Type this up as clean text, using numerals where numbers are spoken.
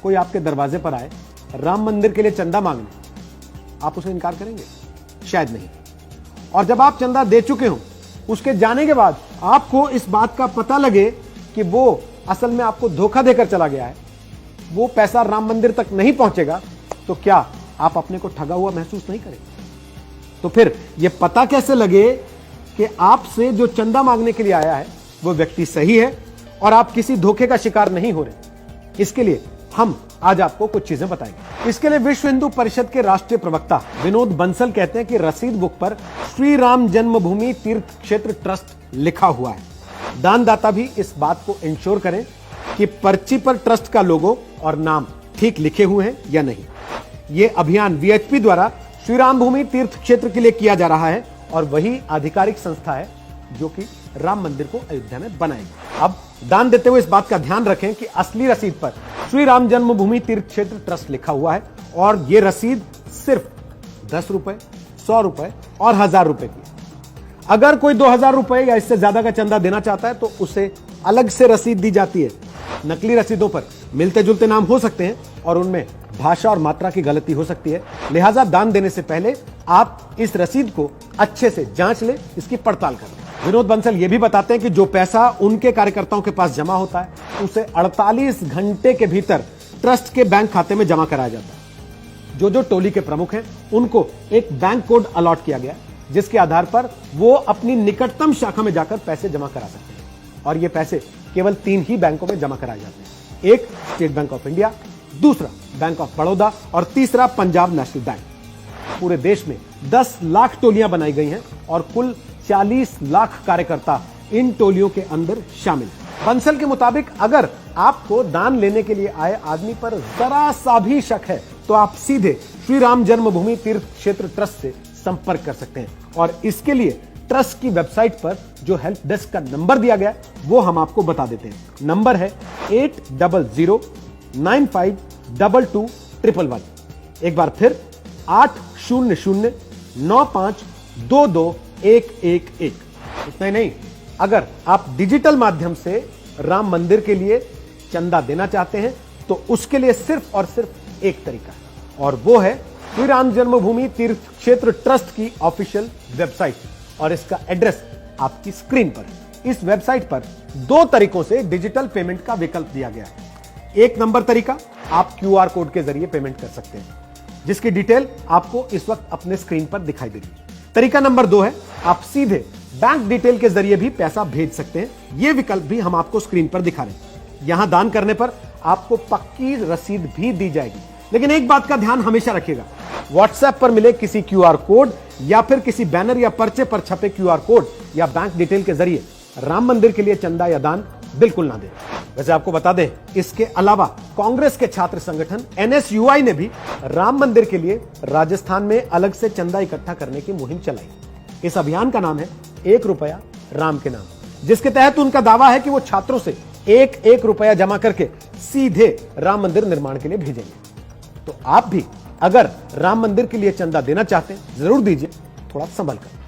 कोई आपके दरवाजे पर आए राम मंदिर के लिए चंदा मांगने, आप उसे इनकार करेंगे? शायद नहीं। और जब आप चंदा दे चुके हो, उसके जाने के बाद आपको इस बात का पता लगे कि वो असल में आपको धोखा देकर चला गया है, वो पैसा राम मंदिर तक नहीं पहुंचेगा, तो क्या आप अपने को ठगा हुआ महसूस नहीं करेंगे? तो फिर यह पता कैसे लगे कि आपसे जो चंदा मांगने के लिए आया है वो व्यक्ति सही है और आप किसी धोखे का शिकार नहीं हो रहे? इसके लिए हम आज आपको कुछ चीजें बताएंगे। इसके लिए विश्व हिंदू परिषद के राष्ट्रीय प्रवक्ता विनोद बंसल कहते हैं कि रसीद बुक पर श्री राम जन्मभूमि तीर्थ क्षेत्र ट्रस्ट लिखा हुआ है। दानदाता भी इस बात को इंश्योर करें कि पर्ची पर ट्रस्ट का लोगो और नाम ठीक लिखे हुए हैं या नहीं। यह अभियान वीएचपी द्वारा श्री राम भूमि तीर्थ क्षेत्र के लिए किया जा रहा है और वही आधिकारिक संस्था है जो कि राम मंदिर को अयोध्या में बनाएगी। अब दान देते हुए इस बात का ध्यान रखें कि असली रसीद पर श्री राम जन्मभूमि तीर्थ क्षेत्र ट्रस्ट लिखा हुआ है और यह रसीद सिर्फ 10 रुपए, 100 रुपए और 1000 रुपए की है। अगर कोई 2000 रुपए या इससे ज्यादा का चंदा देना चाहता है तो उसे अलग से रसीद दी जाती है। नकली रसीदों पर मिलते जुलते नाम हो सकते हैं और उनमें भाषा और मात्रा की गलती हो सकती है, लिहाजा दान देने से पहले आप इस रसीद को अच्छे से जांच लें, इसकी पड़ताल करें। विनोद बंसल यह भी बताते हैं कि जो पैसा उनके कार्यकर्ताओं के पास जमा होता है उसे 48 घंटे के भीतर ट्रस्ट के बैंक खाते में जमा कराया जाता है। जो टोली के प्रमुख हैं उनको एक बैंक कोड अलॉट किया गया जिसके आधार पर वो अपनी निकटतम शाखा में जाकर पैसे जमा करा सकते हैं और ये पैसे केवल 3 ही बैंकों में जमा कराए जाते हैं। एक स्टेट बैंक ऑफ इंडिया, दूसरा बैंक ऑफ बड़ौदा और तीसरा पंजाब नेशनल बैंक। पूरे देश में 10 लाख टोलियां बनाई गई हैं और कुल 40 लाख कार्यकर्ता इन टोलियों के अंदर शामिल हैं। बंसल के मुताबिक अगर आपको दान लेने के लिए आए आदमी पर जरा सा भी शक है तो आप सीधे श्री राम जन्मभूमि तीर्थ क्षेत्र ट्रस्ट से संपर्क कर सकते हैं और इसके लिए ट्रस्ट की वेबसाइट पर जो हेल्प डेस्क का नंबर दिया गया वो हम आपको बता देते हैं। नंबर है 8009522111। एक बार फिर 800952211। इतना ही नहीं, अगर आप डिजिटल माध्यम से राम मंदिर के लिए चंदा देना चाहते हैं तो उसके लिए सिर्फ और सिर्फ एक तरीका है और वो है श्री राम जन्मभूमि तीर्थ क्षेत्र ट्रस्ट की ऑफिशियल वेबसाइट और इसका एड्रेस आपकी स्क्रीन पर है। इस वेबसाइट पर 2 तरीकों से डिजिटल पेमेंट का विकल्प दिया गया है। एक नंबर तरीका, आप क्यूआर कोड के जरिए पेमेंट कर सकते हैं जिसकी डिटेल आपको इस वक्त अपने स्क्रीन पर दिखाई देगी। तरीका नंबर 2 है, आप सीधे बैंक डिटेल के जरिए भी पैसा भेज सकते हैं। यह विकल्प भी हम आपको स्क्रीन पर दिखा रहे हैं। यहां दान करने पर आपको पक्की रसीद भी दी जाएगी, लेकिन एक बात का ध्यान हमेशा रखिएगा, व्हाट्सएप पर मिले किसी क्यूआर कोड या फिर किसी बैनर या पर्चे पर छपे क्यूआर कोड या बैंक डिटेल के जरिए राम मंदिर के लिए चंदा या दान बिल्कुल ना दें। वैसे आपको बता दें, इसके अलावा कांग्रेस के छात्र संगठन एनएसयूआई ने भी राम मंदिर के लिए राजस्थान में अलग से चंदा इकट्ठा करने की मुहिम चलाई। इस अभियान का नाम है 1 रुपया राम के नाम, जिसके तहत उनका दावा है कि वो छात्रों से 1-1 रुपया जमा करके सीधे राम मंदिर निर्माण के लिए भेजेंगे। तो आप भी अगर राम मंदिर के लिए चंदा देना चाहते हैं जरूर दीजिए, थोड़ा संभल कर।